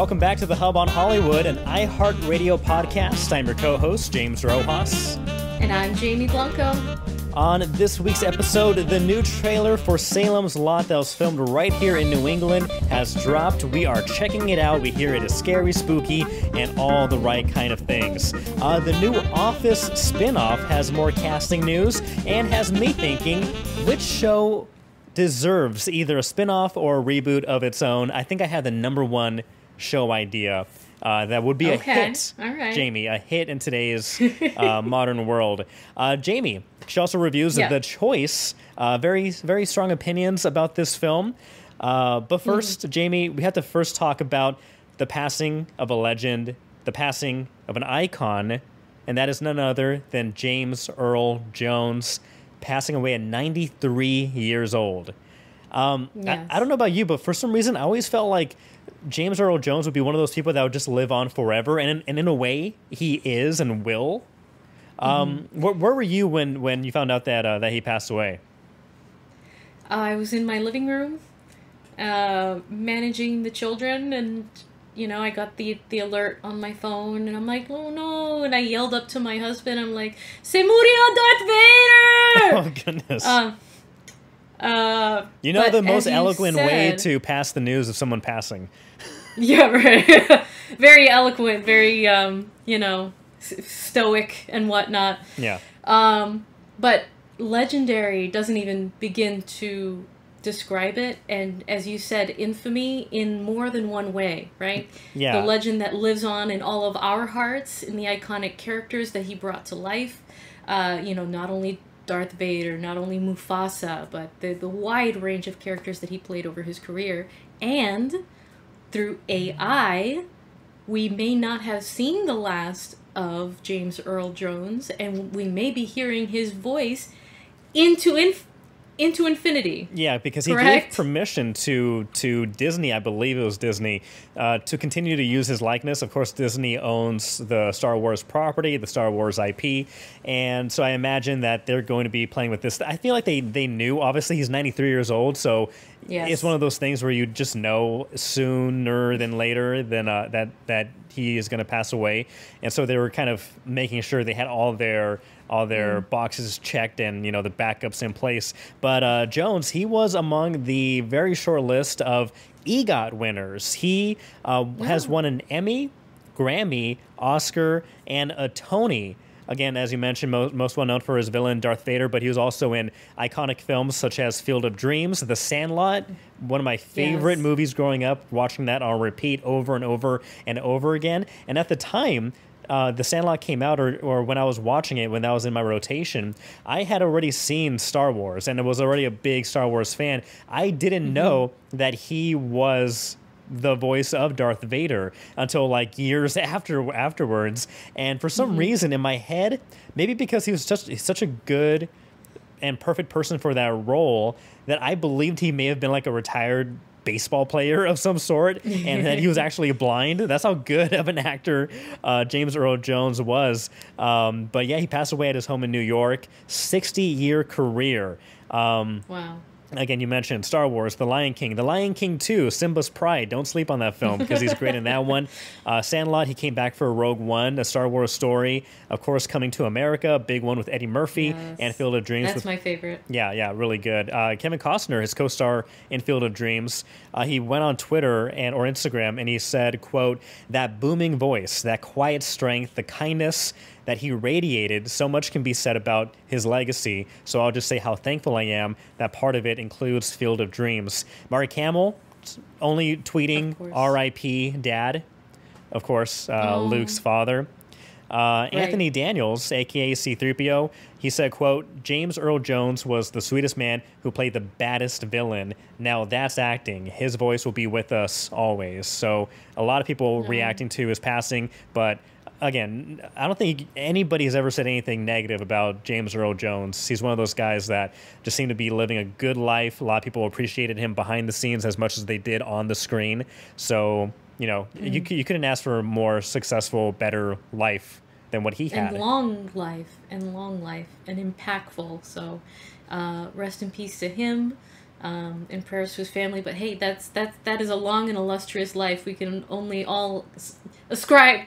Welcome back to The Hub on Hollywood, an iHeartRadio podcast. I'm your co-host, James Rojas. And I'm Jamie Blanco. On this week's episode, the new trailer for Salem's Lot that was filmed right here in New England has dropped. We are checking it out. We hear it is scary, spooky, and all the right kind of things. The new Office spin-off has more casting news and has me thinking, which show deserves either a spin-off or a reboot of its own? I think I had the number one show idea. That would be a hit, all right. Jamie, a hit in today's modern world. Jamie, she also reviews The Choice. Very, very strong opinions about this film. But first, Jamie, we have to first talk about the passing of a legend, the passing of an icon, and that is none other than James Earl Jones, passing away at 93 years old. Yes. I don't know about you, but for some reason, I always felt like James Earl Jones would be one of those people that would just live on forever, and in a way, he is and will. Where were you when you found out that he passed away? I was in my living room, managing the children, and I got the alert on my phone, and I'm like, oh no! And I yelled up to my husband, I'm like, "Se murió Darth Vader!" Oh goodness! But the most eloquent way to pass the news of someone passing. Yeah, right. Very eloquent, very stoic and whatnot. Yeah. But legendary doesn't even begin to describe it, and as you said, infamy in more than one way, right? Yeah. The legend that lives on in all of our hearts, in the iconic characters that he brought to life. Not only Darth Vader, not only Mufasa, but the wide range of characters that he played over his career. And through AI, we may not have seen the last of James Earl Jones, and we may be hearing his voice into infinity. Yeah, because he Correct? gave permission to Disney, I believe it was Disney, to continue to use his likeness. Of course, Disney owns the Star Wars property, the Star Wars IP, and so I imagine that they're going to be playing with this. I feel like they knew. Obviously, he's 93 years old, so Yes. It's one of those things where you just know sooner than later than that he is going to pass away, and so they were kind of making sure they had all their boxes checked and the backups in place. But Jones, he was among the very short list of EGOT winners. He has won an Emmy, Grammy, Oscar, and a Tony. Again, as you mentioned, most well known for his villain, Darth Vader, but he was also in iconic films such as Field of Dreams, The Sandlot, one of my favorite movies growing up, watching that on repeat over and over and over again. And at the time, The Sandlot came out, or when I was watching it, when that was in my rotation, I had already seen Star Wars, and I was already a big Star Wars fan. I didn't know that he was the voice of Darth Vader until like years afterwards, and for some reason in my head, maybe because he was such a good and perfect person for that role, that I believed he may have been like a retired baseball player of some sort, and that he was actually blind. That's how good of an actor James Earl Jones was. But yeah, he passed away at his home in New York. 60-year career. Wow. Again, you mentioned Star Wars, The Lion King. The Lion King 2, Simba's Pride. Don't sleep on that film because he's great in that one. Sandlot, he came back for Rogue One, a Star Wars story. Of course, Coming to America, a big one with Eddie Murphy, and Field of Dreams. That's my favorite. Yeah, really good. Kevin Costner, his co-star in Field of Dreams, he went on Twitter or Instagram, and he said, quote, "That booming voice, that quiet strength, the kindness that he radiated, so much can be said about his legacy. So I'll just say how thankful I am that part of it includes Field of Dreams." Mark Hamill, only tweeting R.I.P. Dad, of course, Luke's father. Anthony Daniels, a.k.a. C-3PO, he said, quote, "James Earl Jones was the sweetest man who played the baddest villain. Now that's acting. His voice will be with us always." So a lot of people reacting to his passing, but again, I don't think anybody has ever said anything negative about James Earl Jones. He's one of those guys that just seemed to be living a good life. A lot of people appreciated him behind the scenes as much as they did on the screen. So, you couldn't ask for a more successful, better life than what he had. And long life, and impactful. So rest in peace to him, and prayers to his family. But hey, that is a long and illustrious life. We can only all ascribe,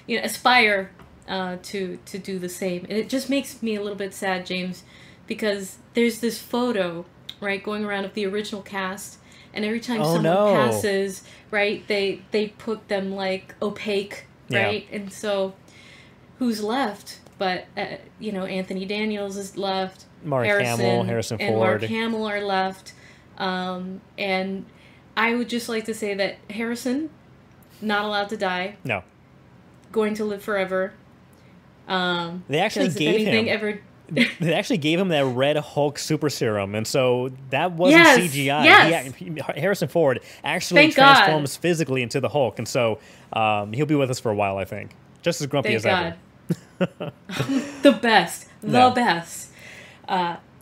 aspire to do the same. And it just makes me a little bit sad, James, because there's this photo, right, going around of the original cast, and every time someone passes, right, they put them like opaque, right, and so who's left? But Anthony Daniels is left. Harrison Ford, and Mark Hamill are left, and I would just like to say that Harrison, not allowed to die. No. Going to live forever. They actually They actually gave him that Red Hulk super serum, and so that wasn't CGI. Yes. Harrison Ford actually transforms physically into the Hulk, and so he'll be with us for a while, I think. Just as grumpy as ever. The best. The best.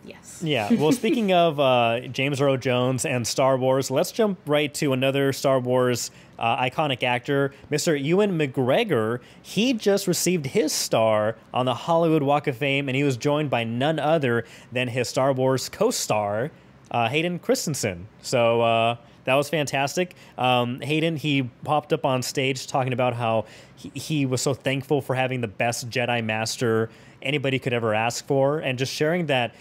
Yes. Yeah. Well, speaking of James Earl Jones and Star Wars, let's jump right to another Star Wars iconic actor, Mr. Ewan McGregor. He just received his star on the Hollywood Walk of Fame, and he was joined by none other than his Star Wars co-star, Hayden Christensen. So that was fantastic. Hayden, he popped up on stage talking about how he was so thankful for having the best Jedi Master anybody could ever ask for, and just sharing that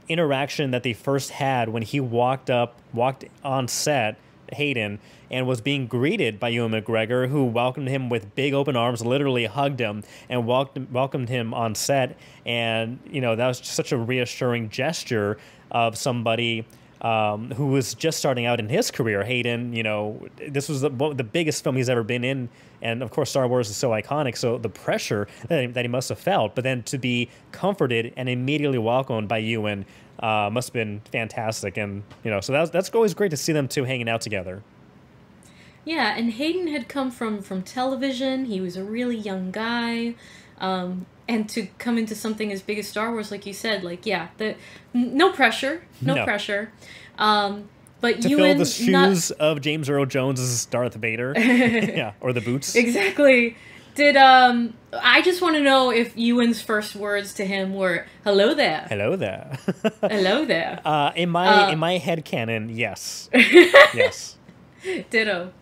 interaction that they first had when he walked on set, Hayden, and was being greeted by Ewan McGregor, who welcomed him with big open arms, literally hugged him and welcomed him on set. And that was just such a reassuring gesture of somebody who was just starting out in his career. Hayden, this was the biggest film he's ever been in, and of course Star Wars is so iconic, so the pressure that he must have felt, but then to be comforted and immediately welcomed by Ewan must have been fantastic. And so that's always great to see them two hanging out together. Yeah, and Hayden had come from television. He was a really young guy. And to come into something as big as Star Wars, like you said, no pressure. But to Ewan, fill the shoes of James Earl Jones' Darth Vader, or the boots. Exactly. I just want to know if Ewan's first words to him were "Hello there." Hello there. Hello there. In my head canon, yes. Yes. Ditto.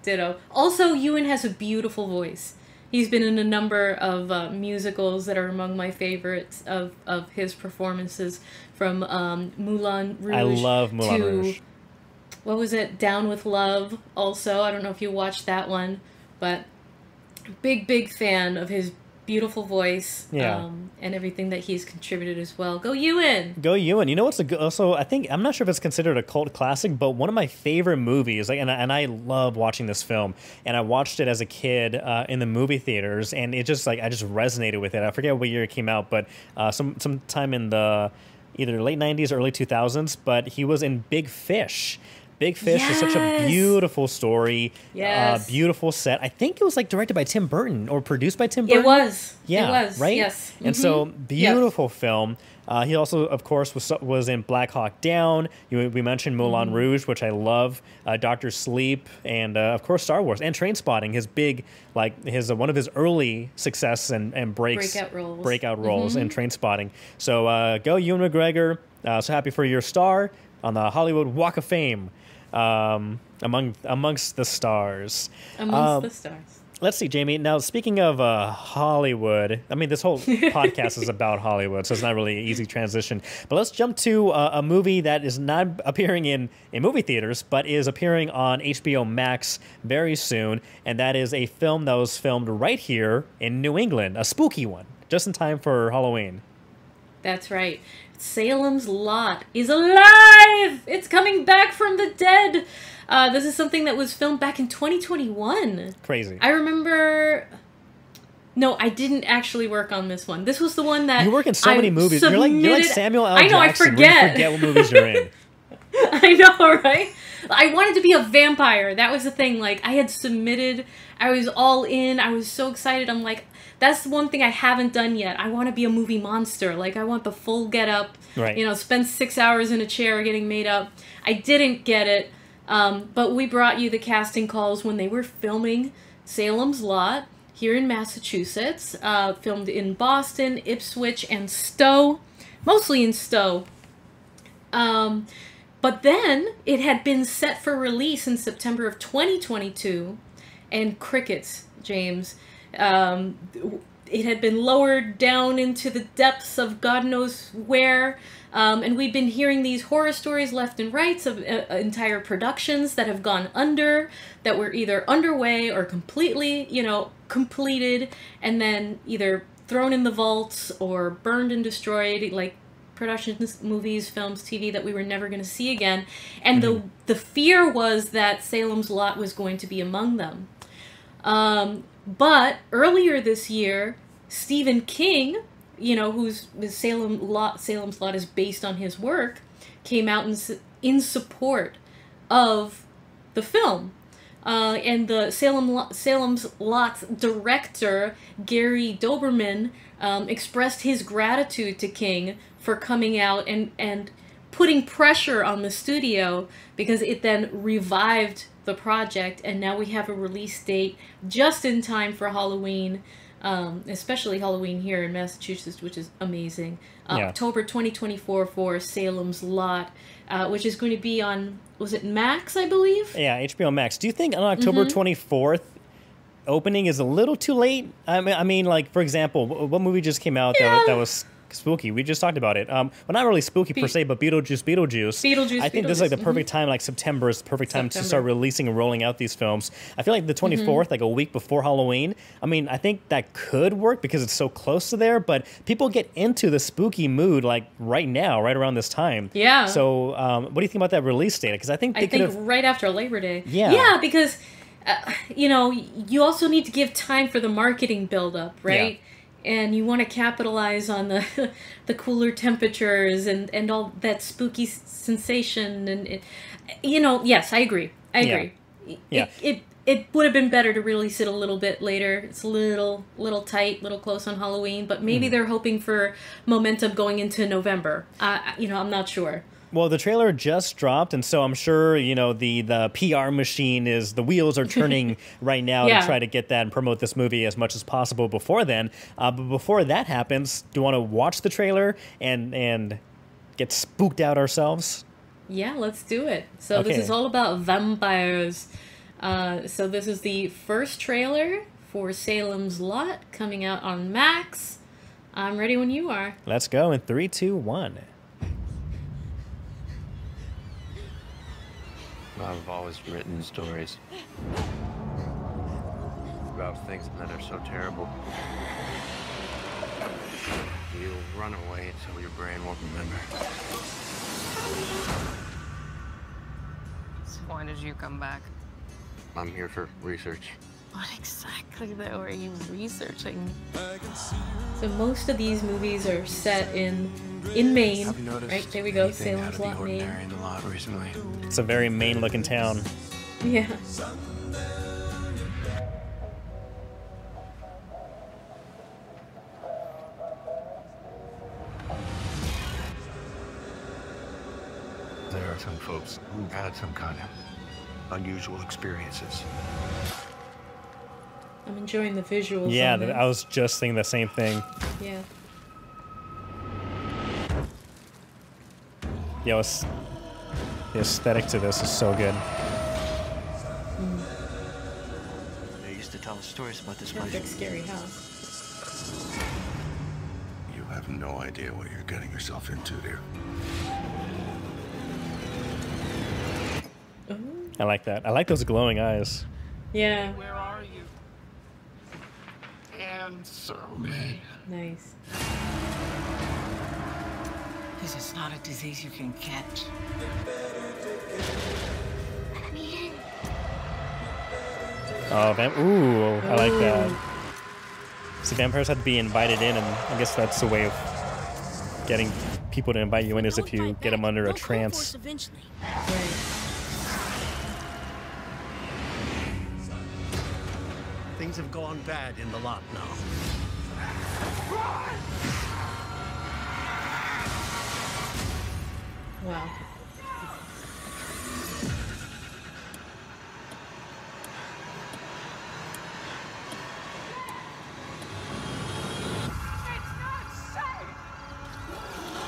Also, Ewan has a beautiful voice. He's been in a number of musicals that are among my favorites of his performances, from Moulin Rouge. I love Moulin Rouge. What was it? Down with Love, also. I don't know if you watched that one, but big fan of his beautiful voice, and everything that he's contributed as well. Go Ewan! Go Ewan! You know what's also, I think, I'm not sure if it's considered a cult classic, but one of my favorite movies, and I love watching this film, and I watched it as a kid in the movie theaters, and it just I just resonated with it. I forget what year it came out, but sometime in the either late 90s or early 2000s, but he was in Big Fish. Big Fish is such a beautiful story. Yes. Beautiful set. I think it was directed by Tim Burton or produced by Tim Burton. It was. Yeah. It was. Right? Yes. And so, beautiful film. He also, of course, was in Black Hawk Down. We mentioned Moulin Rouge, which I love. Doctor Sleep, and of course Star Wars and Trainspotting. His big, one of his early success and breakout roles in Trainspotting. So go Ewan McGregor. So happy for your star on the Hollywood Walk of Fame. Amongst the stars. Amongst the stars. Let's see, Jamie. Now, speaking of Hollywood, I mean, this whole podcast is about Hollywood, so it's not really an easy transition. But let's jump to a movie that is not appearing in movie theaters, but is appearing on HBO Max very soon, and that is a film that was filmed right here in New England, a spooky one, just in time for Halloween. That's right. Salem's Lot is alive! It's coming back from the dead! This is something that was filmed back in 2021. Crazy. I remember... No, I didn't actually work on this one. This was the one that you work in so many movies. You're like Samuel L. Jackson. I know, I forget. You forget what movies you're in. I know, right? I wanted to be a vampire. That was the thing. I had submitted. I was all in. I was so excited. I'm like... That's the one thing I haven't done yet. I want to be a movie monster. I want the full get-up. Right. Spend 6 hours in a chair getting made up. I didn't get it. But we brought you the casting calls when they were filming Salem's Lot here in Massachusetts. Filmed in Boston, Ipswich, and Stowe. Mostly in Stowe. But then it had been set for release in September of 2022, and crickets, James. It had been lowered down into the depths of God knows where, and we've been hearing these horror stories left and right of entire productions that have gone under, that were either underway or completely, completed, and then either thrown in the vaults or burned and destroyed, like productions, movies, films, TV that we were never going to see again. And the fear was that Salem's Lot was going to be among them. But earlier this year, Stephen King, whose Salem's Lot is based on his work, came out in support of the film. And the Salem's Lot's director, Gary Doberman, expressed his gratitude to King for coming out and putting pressure on the studio, because it then revived the project, and now we have a release date just in time for Halloween, especially Halloween here in Massachusetts, which is amazing. October 2024 for Salem's Lot, which is going to be on, was it Max, I believe? Yeah, HBO Max. Do you think on October 24th opening is a little too late? I mean, like, for example, what movie just came out that was spooky? We just talked about it. Well, not really spooky per se, but Beetlejuice. I think this is like the perfect time. Like September is the perfect time to start releasing and rolling out these films. I feel like the 24th, like a week before Halloween. I mean, I think that could work because it's so close to there. But people get into the spooky mood like right now, right around this time. Yeah. So, what do you think about that release date? Because I think right after Labor Day. Yeah. Yeah, because you also need to give time for the marketing buildup, right? Yeah. And you want to capitalize on the cooler temperatures and all that spooky sensation, and yes, I agree. Yeah. It would have been better to release it a little bit later. It's a little tight, little close on Halloween, but maybe they're hoping for momentum going into November. I'm not sure. Well, the trailer just dropped, and so I'm sure, the PR machine the wheels are turning right now to try to get that and promote this movie as much as possible before then. But before that happens, do you want to watch the trailer and get spooked out ourselves? Yeah, let's do it. So This is all about vampires. So this is the first trailer for Salem's Lot coming out on Max. I'm ready when you are. Let's go in 3, 2, 1. I've always written stories about things that are so terrible. You'll run away until your brain won't remember. So why did you come back? I'm here for research. What exactly, though, are you researching? So most of these movies are set in Maine. Have you noticed right? There we go, anything Salem's out of the Lot, ordinary Maine. in the lot recently? It's a very Maine-looking town. Yeah. There are some folks who've had some kind of unusual experiences. I'm enjoying the visuals. Yeah, on this. I was just thinking the same thing. Yeah. Yeah, the aesthetic to this is so good. They used to tell us stories about this That place. big scary house. You have no idea what you're getting yourself into, dear. Ooh. I like that. I like those glowing eyes. Yeah. Where are you? Answer me. Nice. This is not a disease you can catch. Oh, ooh, I like that. See, vampires have to be invited in, and I guess that's the way of getting people to invite you in is if you get them under a trance. Right. Things have gone bad in the lot now. Wow.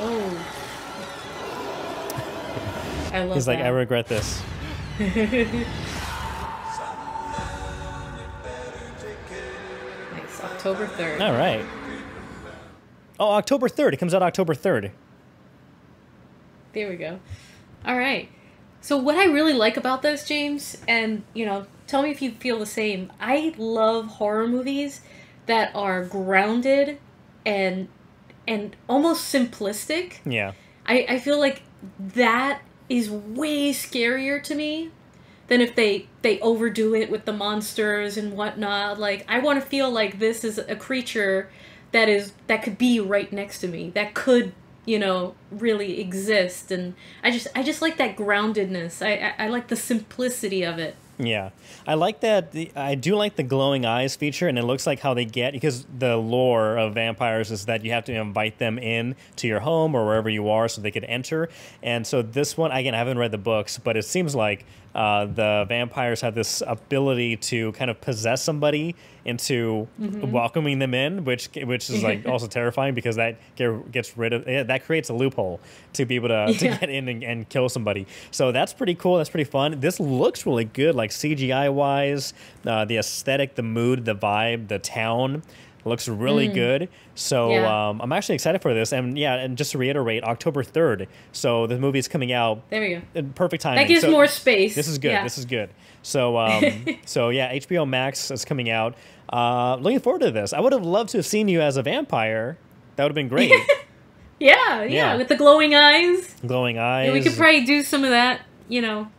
Oh. I love He's like, I regret this. Nice. October 3rd. All right. Oh, October 3rd. It comes out October 3rd. There we go. All right. So what I really like about this, James, and, you know, tell me if you feel the same. I love horror movies that are grounded and almost simplistic. Yeah. I feel like that is way scarier to me than if they overdo it with the monsters and whatnot. Like, I want to feel like this is a creature that could be right next to me, that could, you know, really exist. And I just like that groundedness. I like the simplicity of it. Yeah, I like that. I do like the glowing eyes feature, and it looks like how they get, because the lore of vampires is that you have to invite them in to your home or wherever you are so they could enter. And so this one, again, I haven't read the books, but it seems like the vampires have this ability to kind of possess somebody into welcoming them in, which is like also terrifying, because that gets rid of that creates a loophole to be able to get in and kill somebody. So that's pretty cool. That's pretty fun. This looks really good, like CGI wise, the aesthetic, the mood, the vibe, the town looks really good. So I'm actually excited for this. And and just to reiterate, October 3rd. So the movie is coming out. There we go. In perfect timing. That gives more space. This is good. Yeah. This is good. So HBO Max is coming out. Looking forward to this. I would have loved to have seen you as a vampire. That would have been great. Yeah, with the glowing eyes. Glowing eyes. Yeah, we could probably do some of that, you know,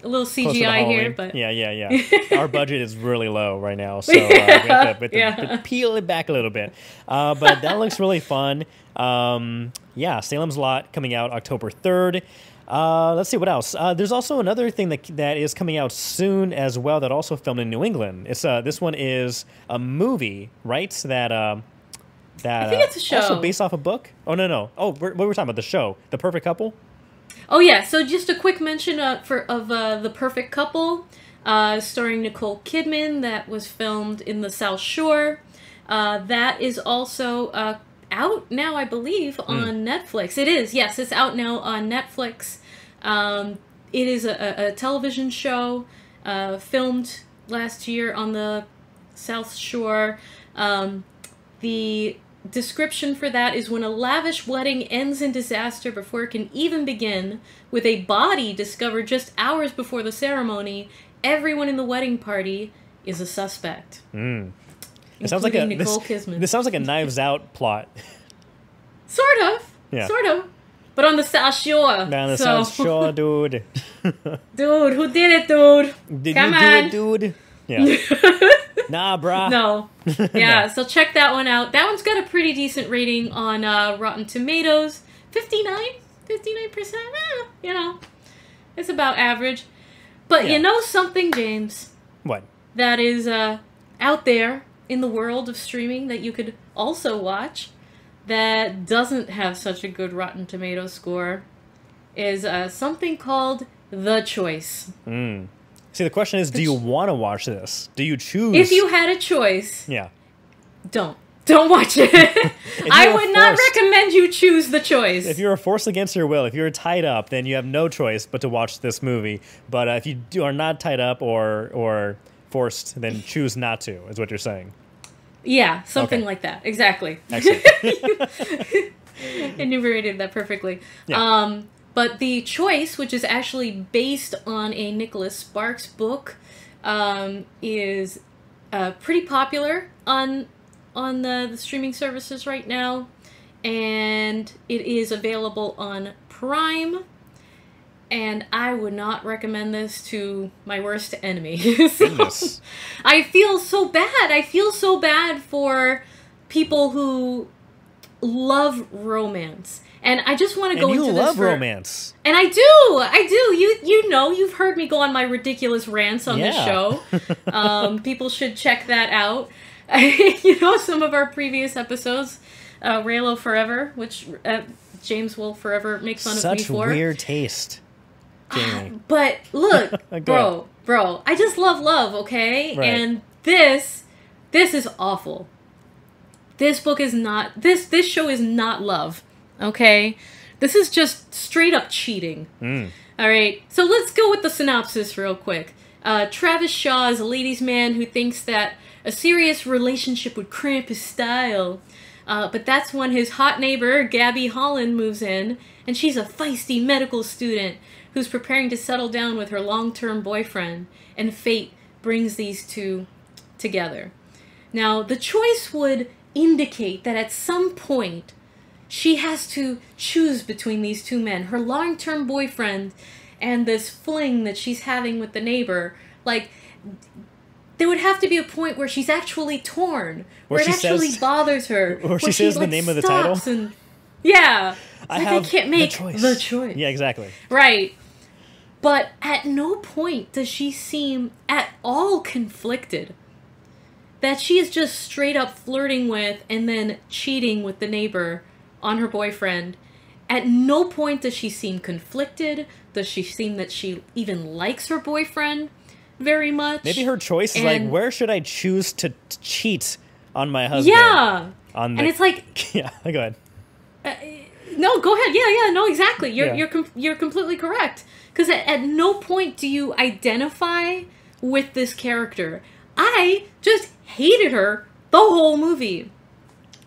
a little CGI here, but yeah. Our budget is really low right now, so we have to peel it back a little bit. But that looks really fun. Salem's Lot coming out October 3rd. Let's see what else. There's also another thing that is coming out soon as well, that also filmed in New England. It's this one is a movie, right? That I think it's a show. Also based off a book. Oh no. Oh, what were we talking about? The show, The Perfect Couple. Oh yeah, so just a quick mention of The Perfect Couple, starring Nicole Kidman, that was filmed in the South Shore. That is also out now, I believe, on Netflix. It is, yes, it's out now on Netflix. It is a television show filmed last year on the South Shore. The description for that is: when a lavish wedding ends in disaster before it can even begin, with a body discovered just hours before the ceremony, everyone in the wedding party is a suspect. It sounds like Nicole Kidman. This sounds like a Knives Out plot. Sort of. Yeah. Sort of. But on the South Shore. Man, the South Shore, dude. Dude, who did it, dude? Come on. Do it, dude? Yeah. Nah, brah. No. Yeah, so check that one out. That one's got a pretty decent rating on Rotten Tomatoes. 59%. You know, it's about average. But you know something, James? What? That is out there in the world of streaming that you could also watch that doesn't have such a good Rotten Tomatoes score is something called The Choice. See, the question is, do you want to watch this? Do you choose? If you had a choice, don't watch it. I would not recommend you choose The Choice. If you're forced against your will, if you're tied up, then you have no choice but to watch this movie. But if you are not tied up or forced, then choose not to, is what you're saying. Yeah, something like that. Exactly. Excellent. Enumerated that perfectly. Yeah. But The Choice, which is actually based on a Nicholas Sparks book, is pretty popular on the streaming services right now. And it is available on Prime. And I would not recommend this to my worst enemy. Goodness. I feel so bad. I feel so bad for people who love romance. And I just want to go into this. And you love romance. And I do. You know, you've heard me go on my ridiculous rants on this show. People should check that out. You know, some of our previous episodes, Raylo Forever, which James will forever make fun of me for. Such weird taste, Jamie. But look, bro, I just love, okay? Right. And this is awful. This book is not, this show is not love. Okay, This is just straight up cheating. All right, so let's go with the synopsis real quick. Travis Shaw is a ladies' man who thinks that a serious relationship would cramp his style. But that's when his hot neighbor, Gabby Holland, moves in, and she's a feisty medical student who's preparing to settle down with her long-term boyfriend, and fate brings these two together. Now, the choice would indicate that at some point, she has to choose between these two men, her long-term boyfriend and this fling that she's having with the neighbor. Like, there would have to be a point where she's actually torn, where it actually bothers her. Or she says the name of the title. And, yeah. I can't make the choice. Yeah, exactly. Right. But at no point does she seem at all conflicted. That she is just straight up flirting with and then cheating with the neighbor on her boyfriend. At no point does she seem conflicted. Does she seem that she even likes her boyfriend very much? Maybe her choice is like, where should I choose to cheat on my husband? Yeah. And it's like... Yeah, go ahead. No, go ahead. Yeah, no, exactly. You're completely correct. Because at no point do you identify with this character. I just hated her the whole movie.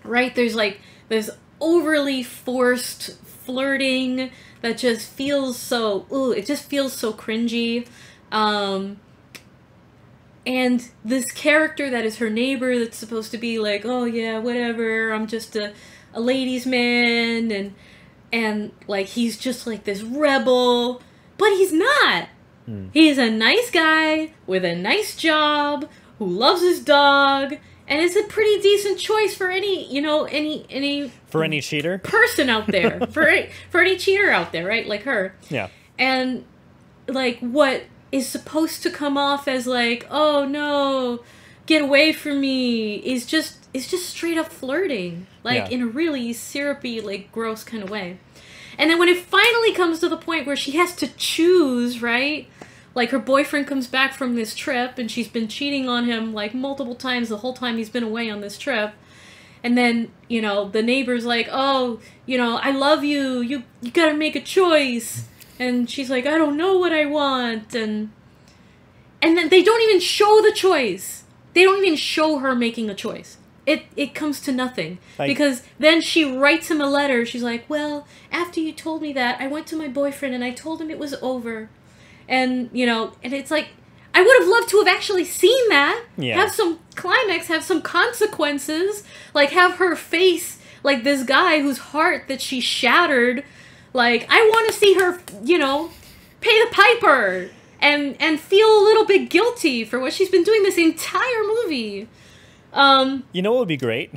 Right? There's like this overly forced flirting that just feels so... Ooh, it just feels so cringy. And this character that is her neighbor that's supposed to be like, oh yeah, whatever, I'm just a ladies' man, and like he's just like this rebel, but he's not. He's a nice guy with a nice job who loves his dog, and it's a pretty decent choice for any for any cheater person out there, for any cheater out there, right? Like her. Yeah. And like what is supposed to come off as like, oh no, get away from me, is just straight up flirting, like in a really syrupy, like gross kind of way. And then when it finally comes to the point where she has to choose, right? Like her boyfriend comes back from this trip and she's been cheating on him like multiple times the whole time he's been away on this trip. And then, the neighbor's like, oh, I love you. You gotta make a choice. And she's like, I don't know what I want. And then they don't even show the choice. They don't even show her making a choice. It comes to nothing. Because then she writes him a letter. She's like, well, after you told me that, I went to my boyfriend and I told him it was over. And, and it's like, I would have loved to have actually seen that. Yeah. Have some climax, have some consequences. Like, have her face, like this guy whose heart that she shattered. Like, I want to see her, pay the piper and feel a little bit guilty for what she's been doing this entire movie. You know what would be great?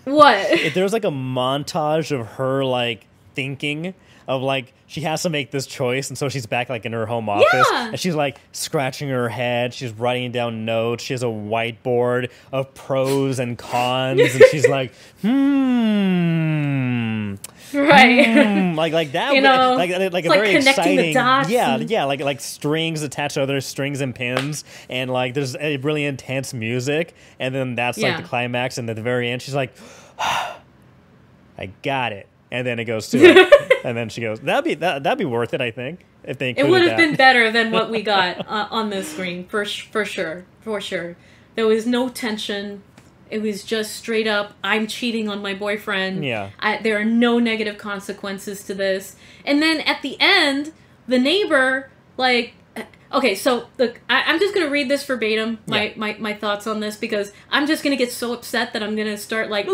What? If there was like a montage of her like thinking of like she has to make this choice, and so she's back like in her home office, and she's like scratching her head, she's writing down notes, she has a whiteboard of pros and cons, and she's like, right, like that, like a like very connecting exciting, the dots like strings attached to other strings and pins, and like there's a really intense music, and then that's like the climax, and at the very end she's like, I got it. And then it goes to it, and then she goes, that'd be worth it, I think, if they included it would have that. been better than what we got on the screen, for sure. There was no tension. It was just straight up, I'm cheating on my boyfriend. Yeah. There are no negative consequences to this. And then at the end, the neighbor, like... Okay, so look, I'm just going to read this verbatim, my thoughts on this, because I'm just going to get so upset that I'm going to start like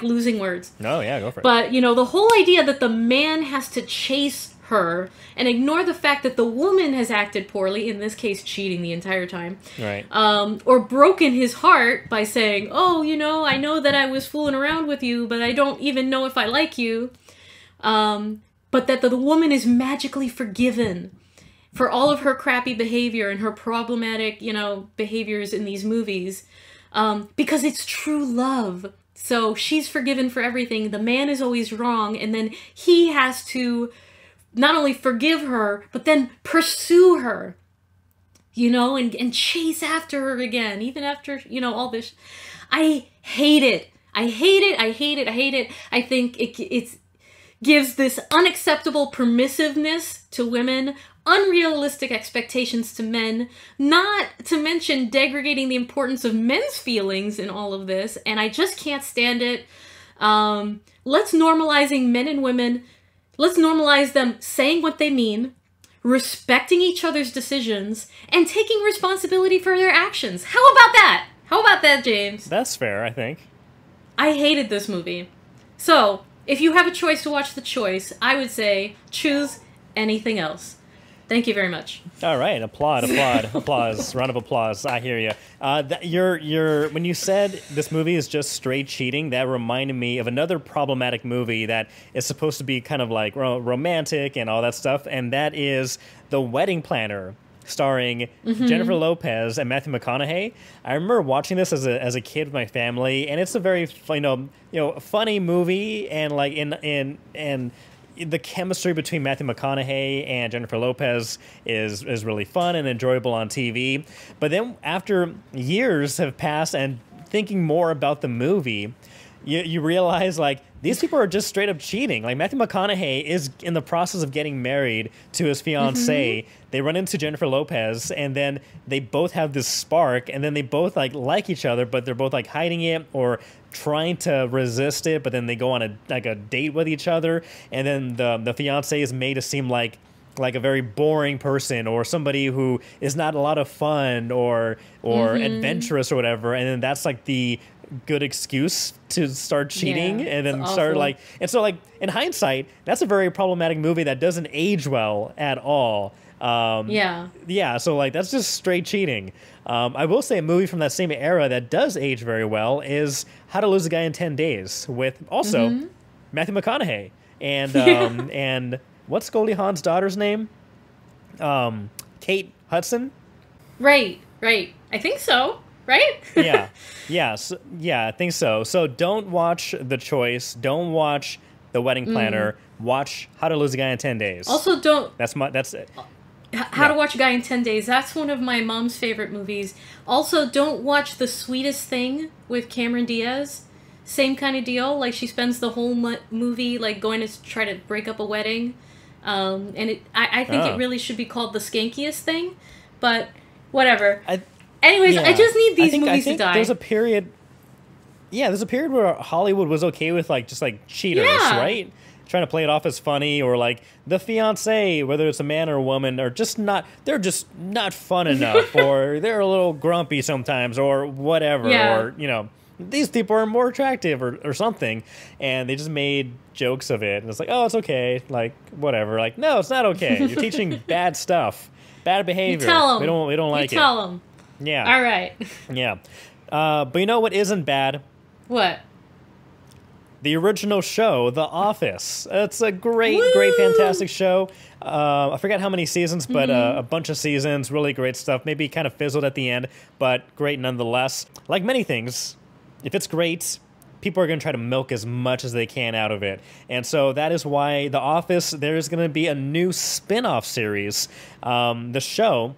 losing words. Oh, yeah, go for it. But, the whole idea that the man has to chase her and ignore the fact that the woman has acted poorly, in this case cheating the entire time, right? Or broken his heart by saying, oh, I know that I was fooling around with you, but I don't even know if I like you. But that the woman is magically forgiven for all of her crappy behavior and her problematic, behaviors in these movies, because it's true love. So she's forgiven for everything. The man is always wrong, and then he has to not only forgive her, but then pursue her, and chase after her again, even after, all this. I hate it. I think it's... gives this unacceptable permissiveness to women, unrealistic expectations to men, not to mention degrading the importance of men's feelings in all of this, and I just can't stand it. Let's normalizing men and women. Let's normalize them saying what they mean, respecting each other's decisions, and taking responsibility for their actions. How about that? How about that, James? That's fair, I think. I hated this movie. So, if you have a choice to watch The Choice, I would say choose anything else. Thank you very much. All right, applause, round of applause. I hear you. When you said this movie is just straight cheating, that reminded me of another problematic movie that is supposed to be kind of like romantic and all that stuff, and that is The Wedding Planner, starring Jennifer Lopez and Matthew McConaughey. I remember watching this as a kid with my family, and it's a very funny movie, and like in the chemistry between Matthew McConaughey and Jennifer Lopez is really fun and enjoyable on TV. But then after years have passed and thinking more about the movie, you realize, like, these people are just straight up cheating. Like, Matthew McConaughey is in the process of getting married to his fiancée. They run into Jennifer Lopez, and then they both have this spark, and then they both like each other, but they're both like hiding it or trying to resist it. But then they go on a date with each other, and then the fiancée is made to seem like a very boring person or somebody who is not a lot of fun or adventurous or whatever, and then that's like the good excuse to start cheating. And then start in hindsight, that's a very problematic movie that doesn't age well at all. So like that's just straight cheating. I will say a movie from that same era that does age very well is How to Lose a Guy in 10 Days with also Matthew McConaughey and and what's Goldie Hawn's daughter's name? Kate Hudson? Right. I think so. Right? Yeah, I think so. So don't watch The Choice. Don't watch The Wedding Planner. Watch How to Lose a Guy in 10 Days. Also, don't. That's it. How to Watch a Guy in 10 Days. That's one of my mom's favorite movies. Also, don't watch The Sweetest Thing with Cameron Diaz. Same kind of deal. Like, she spends the whole movie like going to try to break up a wedding. And I think it really should be called The Skankiest Thing. But whatever. Anyways, I just need these movies to die. There's a period where Hollywood was okay with just cheaters, right? Trying to play it off as funny, or like the fiancé, whether it's a man or a woman, they're just not fun enough, or they're a little grumpy sometimes, or whatever, or these people are more attractive or something, and they just made jokes of it, and it's like, oh, it's okay, like whatever, like no, it's not okay. You're teaching bad stuff, bad behavior. You tell them. We don't like it. You tell them. Yeah. All right. Yeah. But you know what isn't bad? What? The original show, The Office. It's a great, fantastic show. I forget how many seasons, but a bunch of seasons. Really great stuff. Maybe kind of fizzled at the end, but great nonetheless. Like many things, if it's great, people are going to try to milk as much as they can out of it. And so that is why The Office, there's going to be a new spin-off series. The show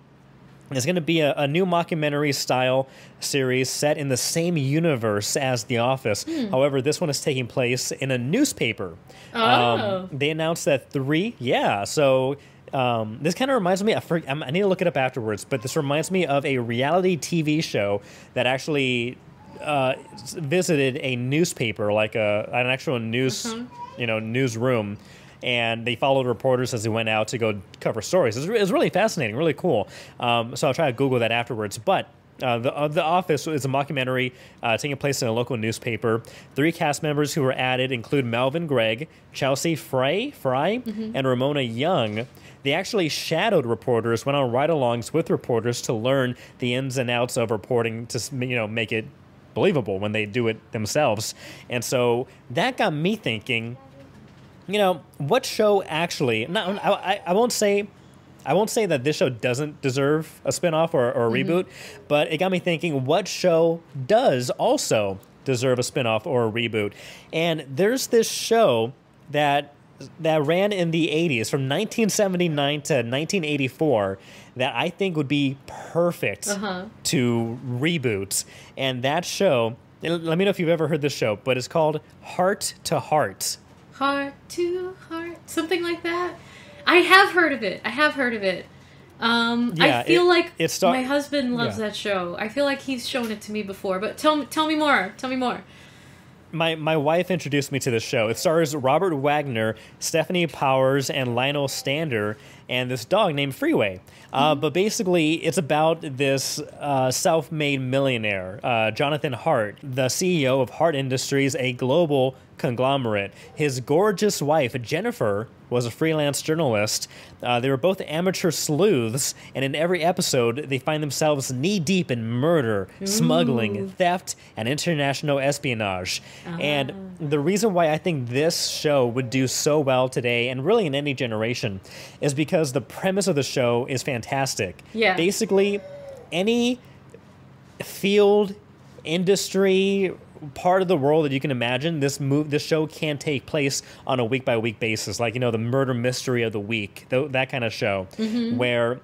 is going to be a new mockumentary-style series set in the same universe as The Office. However, this one is taking place in a newspaper. Oh. They announced that so this kind of reminds me, I need to look it up afterwards, but this reminds me of a reality TV show that actually visited a newspaper, like an actual newsroom. And they followed reporters as they went out to go cover stories. It was really fascinating, really cool. So I'll try to Google that afterwards. But The Office is a mockumentary taking place in a local newspaper. 3 cast members who were added include Melvin Gregg, Chelsea Fry, and Ramona Young. They actually shadowed reporters, went on ride-alongs with reporters to learn the ins and outs of reporting to make it believable when they do it themselves. And so that got me thinking, what show actually? I won't say that this show doesn't deserve a spinoff or a reboot, but it got me thinking, what show does also deserve a spinoff or a reboot? And there's this show that ran in the 80s, from 1979 to 1984, that I think would be perfect to reboot. And that show, let me know if you've ever heard this show, but it's called Heart to Heart. Heart to Heart, something like that. I have heard of it. I feel like my husband loves that show. I feel like he's shown it to me before. But tell me more. Tell me more. My wife introduced me to this show. It stars Robert Wagner, Stephanie Powers, and Lionel Stander, and this dog named Freeway. But basically, it's about this self-made millionaire, Jonathan Hart, the CEO of Hart Industries, a global conglomerate. His gorgeous wife, Jennifer, was a freelance journalist. They were both amateur sleuths, and in every episode, they find themselves knee-deep in murder, smuggling, theft, and international espionage. And the reason why I think this show would do so well today, and really in any generation, is because the premise of the show is fantastic. Yeah. Basically, any field, industry, part of the world that you can imagine, this show can take place on a week-by-week basis, like, the murder mystery of the week, that kind of show, where,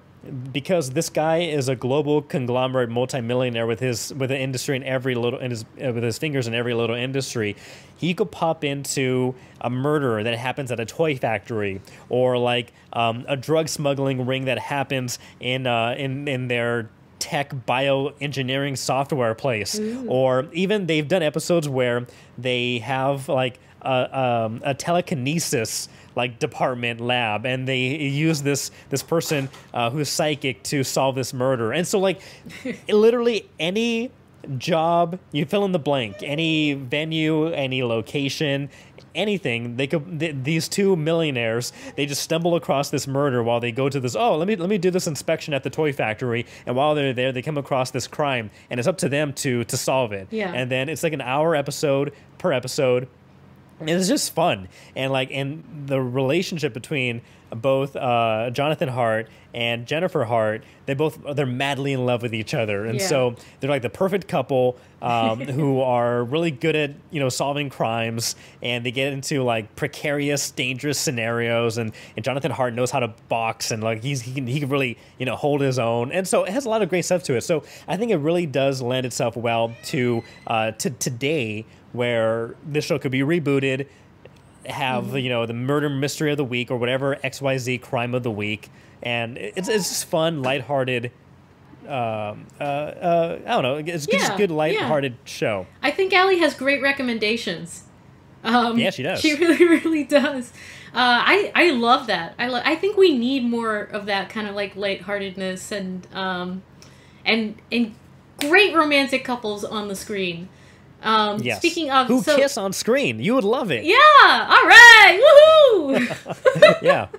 because this guy is a global conglomerate multimillionaire with an industry in every little, with his fingers in every little industry, he could pop into a murder that happens at a toy factory, or like a drug smuggling ring that happens in their tech bioengineering software place. Or even they've done episodes where they have like a telekinesis like department lab, and they use this person who's psychic to solve this murder. And so like literally any job, you fill in the blank, any venue, any location, anything, these two millionaires, they just stumble across this murder while they go to this, let me do this inspection at the toy factory, and while they're there, they come across this crime, and it's up to them to solve it. And then it's like an hour episode per episode, and it's just fun. And the relationship between both Jonathan Hart and Jennifer Hart, they're madly in love with each other, and so they're like the perfect couple who are really good at solving crimes, and they get into like precarious, dangerous scenarios, and Jonathan Hart knows how to box, and like he can really hold his own, and so it has a lot of great stuff to it. So I think it really does lend itself well to today, where this show could be rebooted, have the murder mystery of the week, or whatever XYZ crime of the week, and it's just fun, lighthearted. I don't know. It's just a good lighthearted show. I think Allie has great recommendations. Yeah, she does. She really, really does. I love that. I think we need more of that kind of like lightheartedness and great romantic couples on the screen. Yes. Speaking of, who kiss on screen, you would love it. Yeah. All right. Woohoo. Yeah.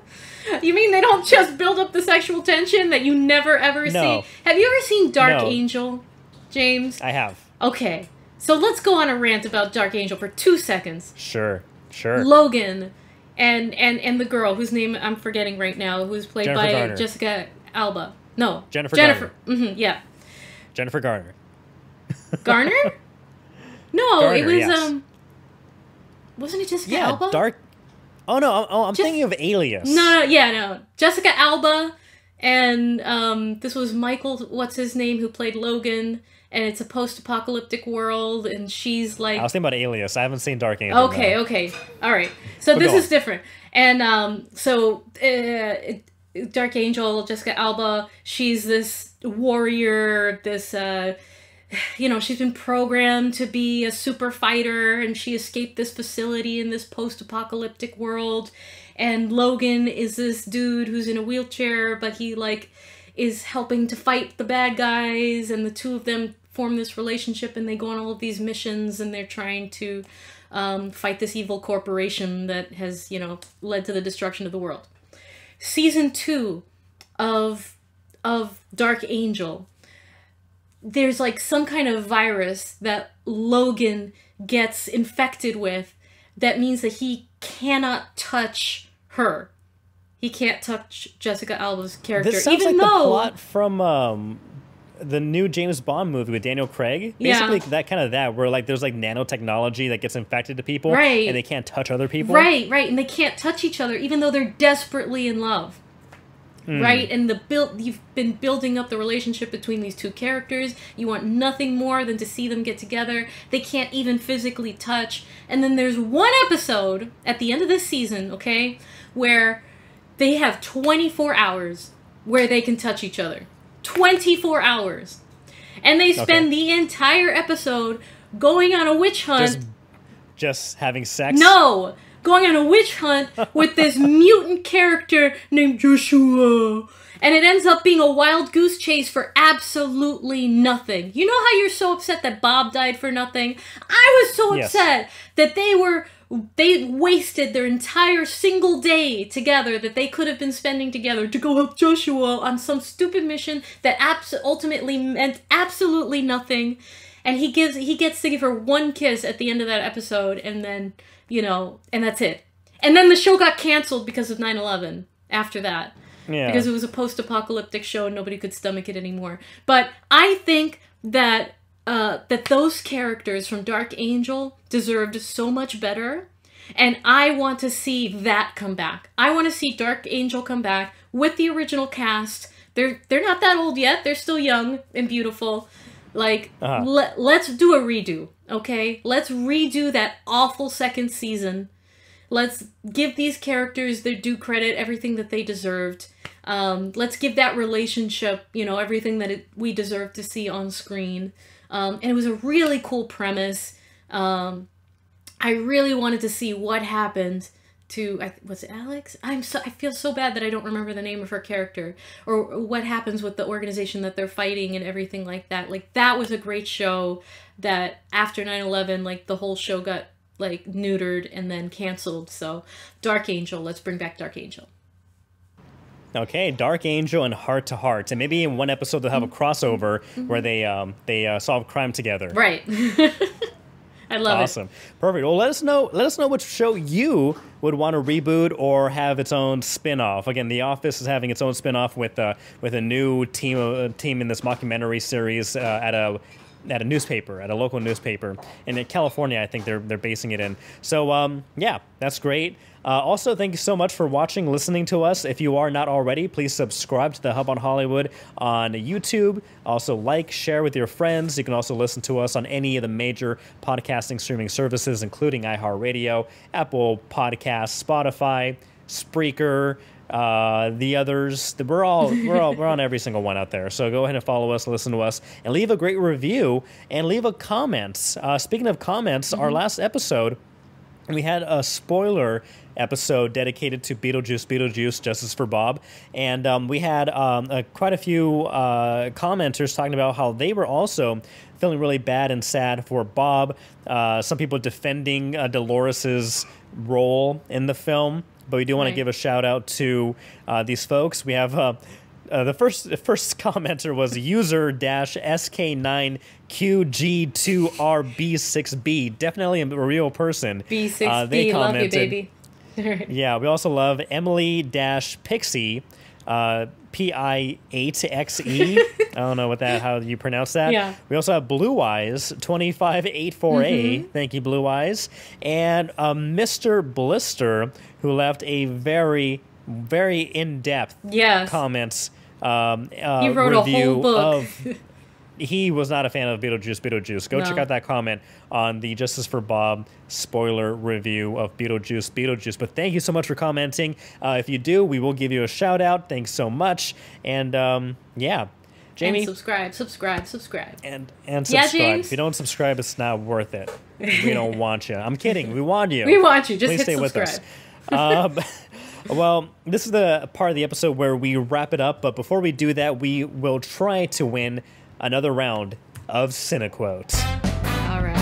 You mean they don't just build up the sexual tension that you never ever see? Have you ever seen Dark Angel, James? I have. Okay. So let's go on a rant about Dark Angel for 2 seconds. Sure. Logan and the girl whose name I'm forgetting right now, who's played Jennifer by Garner. Jessica Alba. No. Jennifer Garner. Yeah. Jennifer Garner. Garner? No, Garner, it was yes. wasn't it Jessica Alba? Dark. Oh no, I'm thinking of Alias. No. Jessica Alba, and this was Michael, what's his name, who played Logan, and it's a post-apocalyptic world, and she's like... I was thinking about Alias. I haven't seen Dark Angel. Okay, all right. So this is different. And Dark Angel, Jessica Alba, she's this warrior, this... she's been programmed to be a super fighter, and she escaped this facility in this post-apocalyptic world. And Logan is this dude who's in a wheelchair, but he is helping to fight the bad guys, and the two of them form this relationship, and they go on all of these missions, and they're trying to fight this evil corporation that has, led to the destruction of the world. Season 2 of Dark Angel, there's some kind of virus that Logan gets infected with that means that he cannot touch her. He can't touch Jessica Alba's character. This sounds the plot from the new James Bond movie with Daniel Craig. Basically, where there's nanotechnology that gets infected to people, right, and they can't touch other people. Right, and they can't touch each other even though they're desperately in love. right? And you've been building up the relationship between these two characters. You want nothing more than to see them get together. They can't even physically touch. And then there's one episode at the end of this season, okay, where they have 24 hours where they can touch each other. 24 hours. And they spend the entire episode going on a witch hunt. Just having sex? No! Going on a witch hunt with this mutant character named Joshua. And it ends up being a wild goose chase for absolutely nothing. You know how you're so upset that Bob died for nothing? I was so upset that they wasted their entire single day together that they could have been spending together to go help Joshua on some stupid mission that ultimately meant absolutely nothing. And he gets to give her one kiss at the end of that episode, and then, and that's it. And then the show got canceled because of 9/11 after that. Yeah. Because it was a post-apocalyptic show and nobody could stomach it anymore. But I think that those characters from Dark Angel deserved so much better, and I want to see that come back. I want to see Dark Angel come back with the original cast. They're not that old yet. They're still young and beautiful. Like, let's do a redo, okay? Let's redo that awful second season. Let's give these characters their due credit, everything that they deserved. Let's give that relationship, everything that we deserve to see on screen. And it was a really cool premise. I really wanted to see what happened to, was it Alex? I feel so bad that I don't remember the name of her character, or what happens with the organization that they're fighting and everything like that. Like, that was a great show that after 9/11, like, the whole show got, like, neutered and then canceled. So Dark Angel, let's bring back Dark Angel. Okay, Dark Angel and Heart to Heart, and maybe in one episode they'll have a crossover where they solve crime together. Right. I love it. Awesome. Perfect. Well, let us know which show you would want to reboot or have its own spin-off. Again, The Office is having its own spin-off with a new team in this mockumentary series at a newspaper, at a local newspaper. And in California, I think they're basing it in. So, yeah, that's great. Also, thank you so much for watching, listening to us. If you are not already, please subscribe to the Hub on Hollywood on YouTube. Also, like, share with your friends. You can also listen to us on any of the major podcasting streaming services, including iHeartRadio, Apple Podcasts, Spotify, Spreaker, the others. We're on every single one out there. So go ahead and follow us, listen to us, and leave a great review and leave a comment. Speaking of comments, our last episode, we had a spoiler episode dedicated to Beetlejuice, Justice for Bob. And we had quite a few commenters talking about how they were also feeling really bad and sad for Bob. Some people defending Dolores's role in the film. But we do want to give a shout out to these folks. We have the first commenter was user-SK9QG2RB6B. Definitely a real person. B6B, they love you, baby. Yeah, we also love Emily-Pixie, P-I-8-X-E. I don't know how you pronounce that. Yeah. We also have Blue Eyes 2584A. Thank you, Blue Eyes. And Mr. Blister, who left a very, very in-depth comments. He wrote a whole book. He was not a fan of Beetlejuice. Go check out that comment on the Justice for Bob spoiler review of Beetlejuice. But thank you so much for commenting. If you do, we will give you a shout out. Thanks so much. And yeah, Jamie. And subscribe. And subscribe. Yeah, James? If you don't subscribe, it's not worth it. We don't want you. I'm kidding. We want you. We want you. Just Please hit stay subscribe. With us. Well, this is the part of the episode where we wrap it up. But before we do that, we will try to win another round of Cinequote. All right.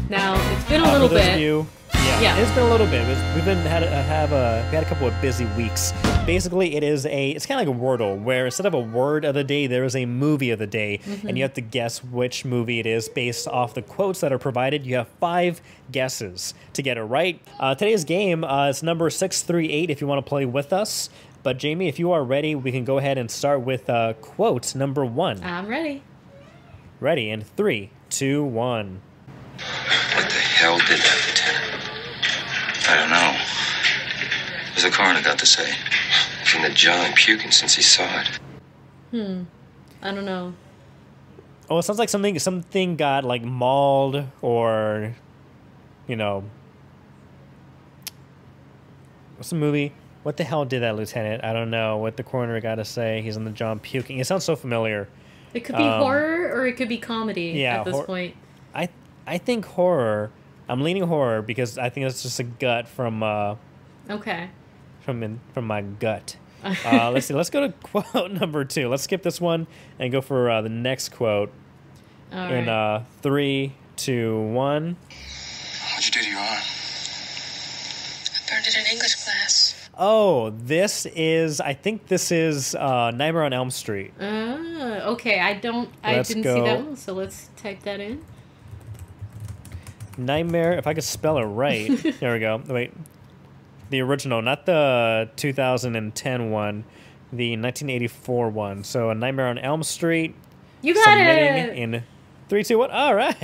Now, it's been a little bit. It's been a little bit. We've had a couple of busy weeks. Basically, it's kind of like a Wordle, where instead of a word of the day, there is a movie of the day, and you have to guess which movie it is based off the quotes that are provided. You have 5 guesses to get it right. Today's game is number 638 if you want to play with us. But Jamie, if you are ready, we can go ahead and start with quote number 1. I'm ready. Ready in 3, 2, 1. What the hell did that, Lieutenant? I don't know. What's the coroner got to say? If in the jaw and puking since he saw it. I don't know. Oh, it sounds like something got like mauled or, you know. What's the movie? What the hell did that lieutenant? I don't know what the coroner got to say. He's on the jaw and puking. It sounds so familiar. It could be horror or it could be comedy at this point. I think horror. I'm leaning horror because I think it's just a gut from Okay. from my gut. Let's see. Let's go to quote number 2. Let's skip this one and go for the next quote. All in right. 3, 2, 1. What'd you do to your arm? I burned it in English class. Oh, I think this is Nightmare on Elm Street. Okay. I didn't see that one, so let's type that in. Nightmare, if I could spell it right. There we go. Wait. The original, not the 2010 one, the 1984 one. So, A Nightmare on Elm Street. You got submitting it! in 3, 2, 1. All right.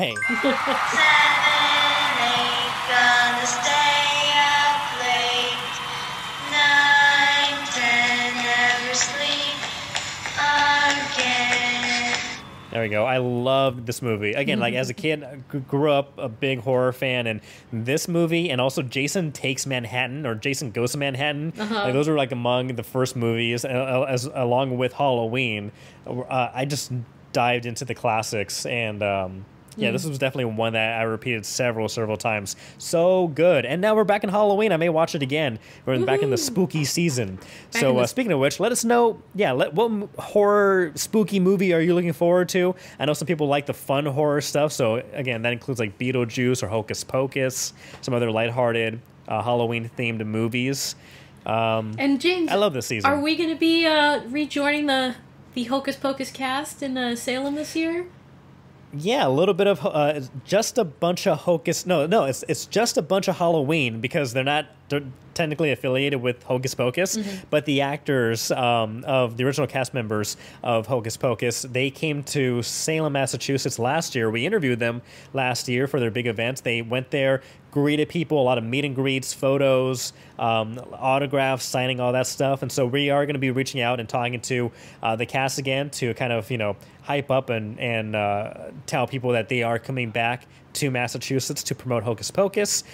There we go. I loved this movie. Again, like as a kid, I grew up a big horror fan, and this movie, and also Jason Takes Manhattan or Jason Goes to Manhattan. Like those were like among the first movies, as along with Halloween. I just dived into the classics, and yeah, this was definitely one that I repeated several times. So good. And now we're back in Halloween. I may watch it again. We're back in the spooky season. So speaking of which, let us know, what horror spooky movie are you looking forward to? I know some people like the fun horror stuff. So again, that includes like Beetlejuice or Hocus Pocus, some other lighthearted Halloween-themed movies. And James, I love this season. Are we going to be rejoining the Hocus Pocus cast in Salem this year? Yeah, a little bit of just a bunch of Hocus. No, it's just a bunch of Halloween because they're technically affiliated with Hocus Pocus, but the actors of the original cast members of Hocus Pocus, they came to Salem, Massachusetts last year. We interviewed them last year for their big event. They went there, greeted people, a lot of meet and greets, photos, autographs, signing, all that stuff. And so we are going to be reaching out and talking to the cast again to kind of, hype up and tell people that they are coming back to Massachusetts to promote Hocus Pocus.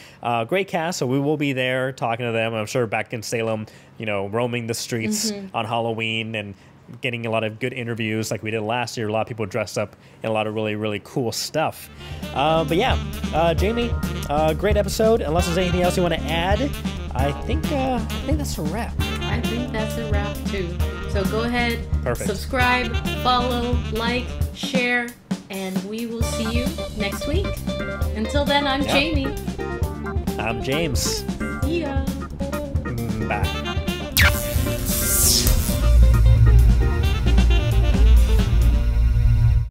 Great cast, so we will be there talking to them. I'm sure back in Salem, roaming the streets on Halloween and getting a lot of good interviews like we did last year. A lot of people dressed up in a lot of really, really cool stuff. But yeah, Jamie, great episode. Unless there's anything else you want to add, I think that's a wrap. I think that's a wrap too. So go ahead, Perfect. Subscribe, follow, like, share, and we will see you next week. Until then, I'm Jamie. I'm James. See ya.